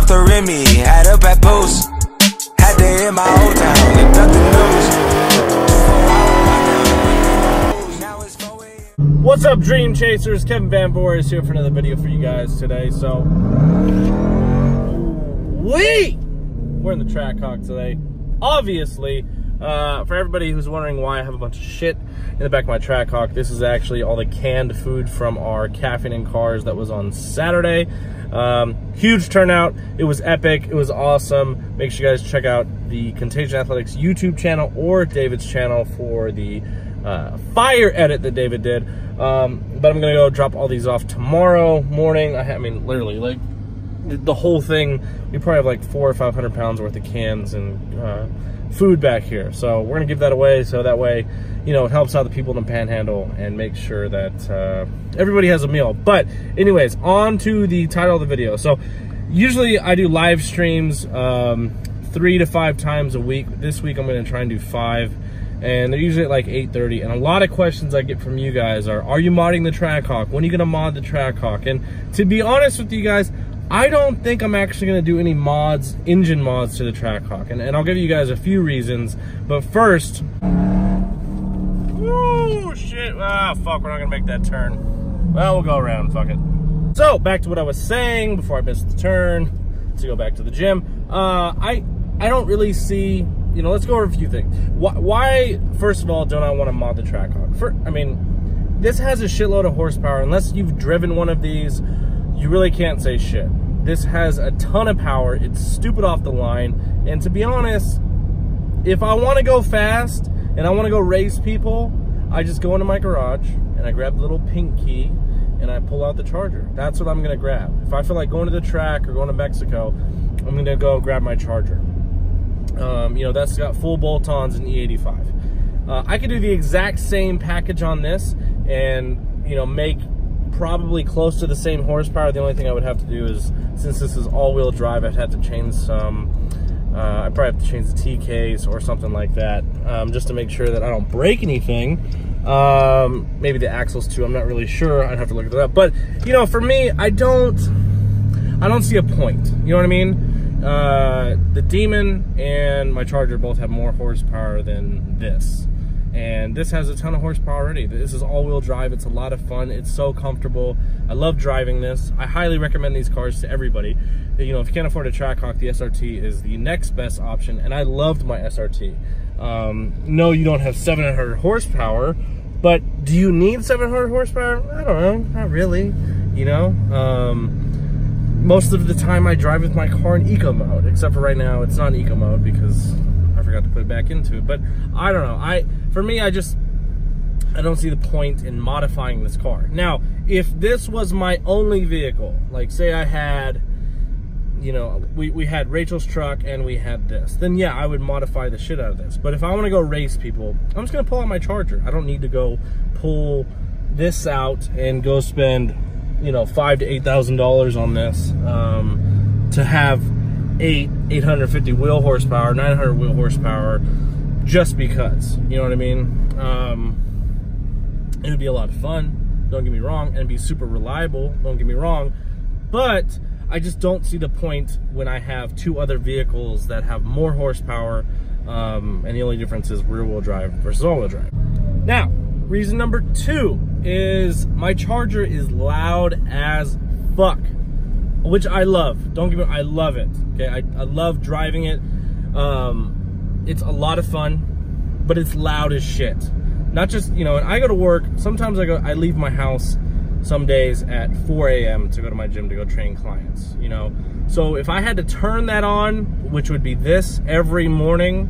off the Remy, had up at post. Had to hit my old town and duck the news. What's up, Dream Chasers? Kevin Van Voris here for another video for you guys today. So, we're in the Trackhawk today. Obviously, for everybody who's wondering why I have a bunch of shit in the back of my Trackhawk, this is actually all the canned food from our Caffeine and Cars that was on Saturday. Huge turnout. It was epic. It was awesome. Make sure you guys check out the Contagion Athletics YouTube channel or David's channel for the fire edit that David did. But I'm gonna go drop all these off tomorrow morning. I mean, literally, like the whole thing. We probably have like 400 or 500 pounds worth of cans and food back here. So we're gonna give that away. So that way, you know, it helps out the people in the Panhandle and make sure that everybody has a meal. But anyways, on to the title of the video. So usually I do live streams 3 to 5 times a week. This week I'm gonna try and do 5. And they're usually at like 8:30. And a lot of questions I get from you guys are you modding the Trackhawk? When are you gonna mod the Trackhawk? And to be honest with you guys, I don't think I'm actually gonna do any mods, engine mods to the Trackhawk. And I'll give you guys a few reasons. But first, oh shit, ah fuck, we're not gonna make that turn. Well, we'll go around, fuck it. So, back to what I was saying before I missed the turn, to go back to the gym. I don't really see, you know, let's go over a few things. Why, first of all, don't I want to mod the Trackhawk? I mean, this has a shitload of horsepower. Unless you've driven one of these, you really can't say shit. This has a ton of power. It's stupid off the line. And to be honest, if I want to go fast and I want to go race people, I just go into my garage and I grab the little pink key and I pull out the charger. That's what I'm going to grab. If I feel like going to the track or going to Mexico, I'm going to go grab my charger. You know, that's got full bolt-ons and E85. I could do the exact same package on this and, you know, make probably close to the same horsepower. The only thing I would have to do is, since this is all-wheel drive, I'd have to change some, I'd probably have to change the T-case or something like that, just to make sure that I don't break anything. Maybe the axles too, I'm not really sure. I'd have to look at that up. But, you know, for me, I don't see a point. You know what I mean? The Demon and my Charger both have more horsepower than this. And this has a ton of horsepower already. This is all-wheel drive. It's a lot of fun. It's so comfortable. I love driving this. I highly recommend these cars to everybody. You know, if you can't afford a Trackhawk, the SRT is the next best option. And I loved my SRT. No, you don't have 700 horsepower, but do you need 700 horsepower? I don't know. Not really, you know? Most of the time I drive with my car in eco mode, except for right now it's not in eco mode because I forgot to put it back into it. But I don't know. For me, I don't see the point in modifying this car. Now, if this was my only vehicle, like say I had, you know, we had Rachel's truck and we had this, then yeah, I would modify the shit out of this. But if I want to go race people, I'm just gonna pull out my Charger. I don't need to go pull this out and go spend, you know, $5,000 to $8,000 on this to have 850 wheel horsepower, 900 wheel horsepower, just because. You know what I mean? It would be a lot of fun, don't get me wrong, and it'd be super reliable, don't get me wrong, but I just don't see the point when I have 2 other vehicles that have more horsepower, and the only difference is rear-wheel drive versus all-wheel drive. Now, reason number 2 is my Charger is loud as fuck, which I love. Don't get me wrong, I love it. Okay, I love driving it. It's a lot of fun, but it's loud as shit. Not just, you know, when I go to work, sometimes I leave my house some days at 4 a.m. to go to my gym to go train clients, you know. So if I had to turn that on, which would be this every morning,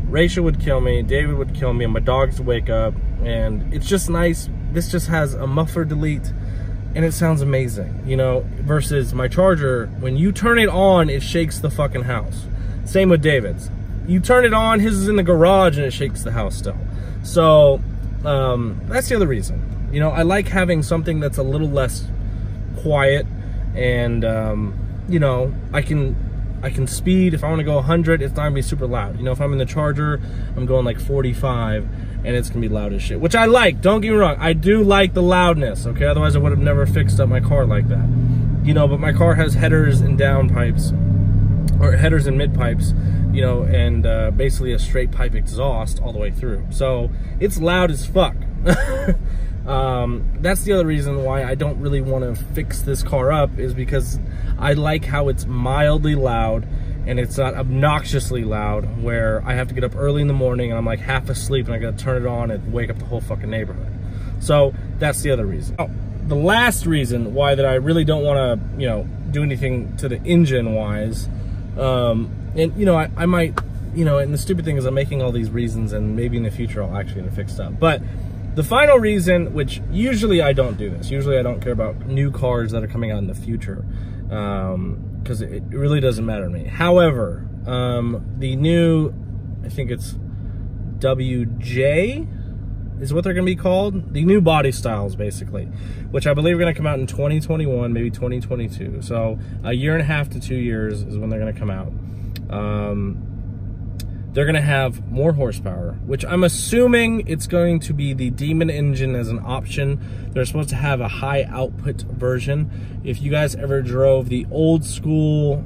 Rachel would kill me, David would kill me, and my dogs would wake up, and it's just nice. This just has a muffler delete, and it sounds amazing, you know, versus my Charger, when you turn it on, it shakes the fucking house. Same with David's. You turn it on, his is in the garage, and it shakes the house still. So, that's the other reason. You know, I like having something that's a little less quiet, and, you know, I can speed. If I want to go 100, it's not going to be super loud. You know, if I'm in the Charger, I'm going like 45, and it's going to be loud as shit, which I like. Don't get me wrong. I do like the loudness, okay? Otherwise, I would have never fixed up my car like that. you know, but my car has headers and down pipes, or headers and mid pipes, you know, and basically a straight pipe exhaust all the way through. So it's loud as fuck. That's the other reason why I don't really want to fix this car up, is because I like how it's mildly loud and it's not obnoxiously loud where I have to get up early in the morning and I'm like half asleep and I gotta turn it on and wake up the whole fucking neighborhood. So that's the other reason. Oh, the last reason why that I really don't want to, you know, do anything to the engine wise, and you know, I might, you know, and the stupid thing is I'm making all these reasons and maybe in the future I'll actually get it fixed up. But the final reason, which usually I don't do this, usually I don't care about new cars that are coming out in the future, because it really doesn't matter to me. However, the new, I think it's WJ is what they're going to be called, the new body styles basically, which I believe are going to come out in 2021, maybe 2022. So a year and a half to 2 years is when they're going to come out. They're going to have more horsepower, which I'm assuming it's going to be the Demon engine as an option. They're supposed to have a high output version. If you guys ever drove the old school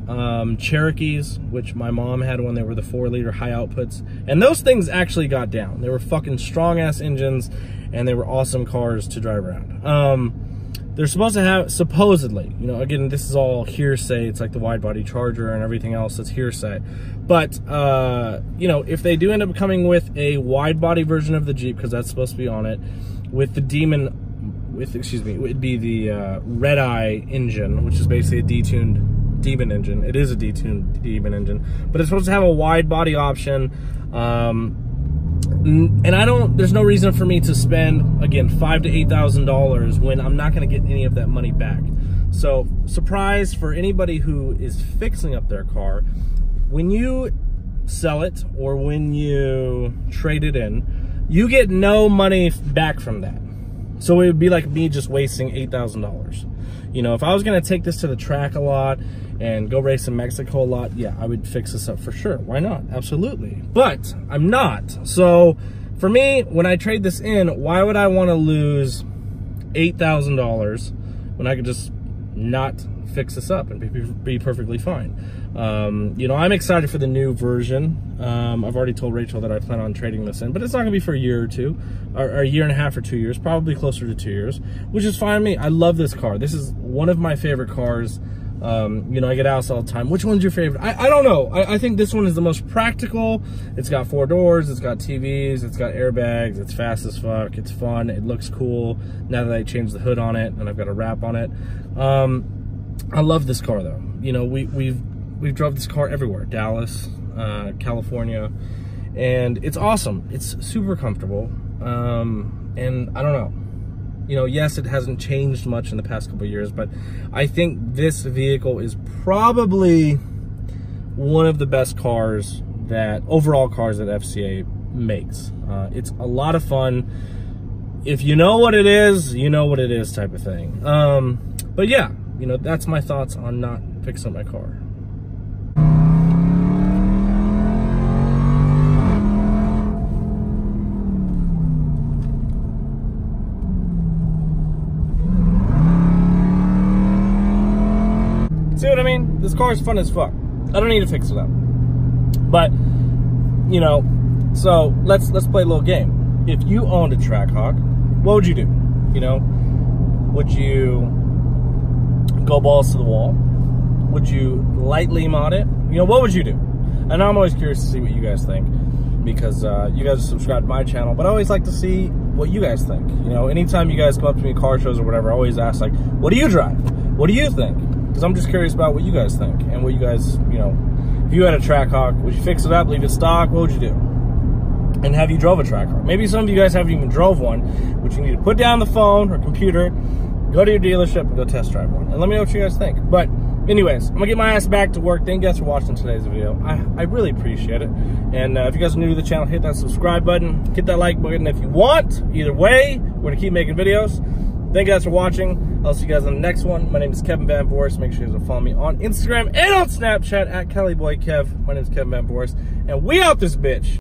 Cherokees, which my mom had when they were the 4-liter high outputs, and those things actually got down. They were fucking strong ass engines and they were awesome cars to drive around. They're supposed to have, supposedly, you know, again, this is all hearsay. It's like the wide body Charger and everything else that's hearsay. But, you know, if they do end up coming with a wide body version of the Jeep, because that's supposed to be on it, with the Demon, excuse me, it would be the Red Eye engine, which is basically a detuned Demon engine. It is a detuned Demon engine, but it's supposed to have a wide body option. And there's no reason for me to spend, again, $5,000 to $8,000 when I'm not going to get any of that money back. So, surprise for anybody who is fixing up their car, when you sell it or when you trade it in, you get no money back from that. So it would be like me just wasting $8,000. You know, if I was going to take this to the track a lot and go race in Mexico a lot, yeah, I would fix this up for sure. Why not? Absolutely. But I'm not. So for me, when I trade this in, why would I want to lose $8,000 when I could just not fix this up and be perfectly fine? You know, I'm excited for the new version. I've already told Rachel that I plan on trading this in, but it's not gonna be for a year or two, or a year and a half or 2 years, probably closer to 2 years, which is fine with me. I love this car. This is one of my favorite cars. You know, I get asked all the time, which one's your favorite? I don't know. I think this one is the most practical. It's got 4 doors, it's got TVs, it's got airbags, it's fast as fuck, it's fun, it looks cool now that I changed the hood on it and I've got a wrap on it. I love this car though. You know, we've drove this car everywhere, Dallas, California, and it's awesome. It's super comfortable, and I don't know. You know, yes, it hasn't changed much in the past couple of years, but I think this vehicle is probably one of the best cars overall cars that FCA makes. It's a lot of fun. If you know what it is, you know what it is type of thing. But yeah, you know, that's my thoughts on not fixing my car. See what I mean? This car is fun as fuck. I don't need to fix it up. But, you know, so let's play a little game. If you owned a Trackhawk, what would you do? You know, would you go balls to the wall? Would you lightly mod it? You know, what would you do? And I'm always curious to see what you guys think, because you guys are subscribed to my channel, but I always like to see what you guys think. You know, anytime you guys come up to me, car shows or whatever, I always ask, like, what do you drive? What do you think? Because I'm just curious about what you guys think and what you guys, you know, if you had a Trackhawk, would you fix it up, leave it stock? What would you do? And have you drove a Trackhawk? Maybe some of you guys haven't even drove one, which you need to put down the phone or computer, go to your dealership and go test drive one. And let me know what you guys think. But anyways, I'm gonna get my ass back to work. Thank you guys for watching today's video. I really appreciate it. And if you guys are new to the channel, hit that subscribe button, hit that like button if you want. Either way, we're gonna keep making videos. Thank you guys for watching. I'll see you guys on the next one. My name is Kevin Van Voris. Make sure you guys will follow me on Instagram and on Snapchat at KellyBoyKev. My name is Kevin Van Voris, and we out this bitch.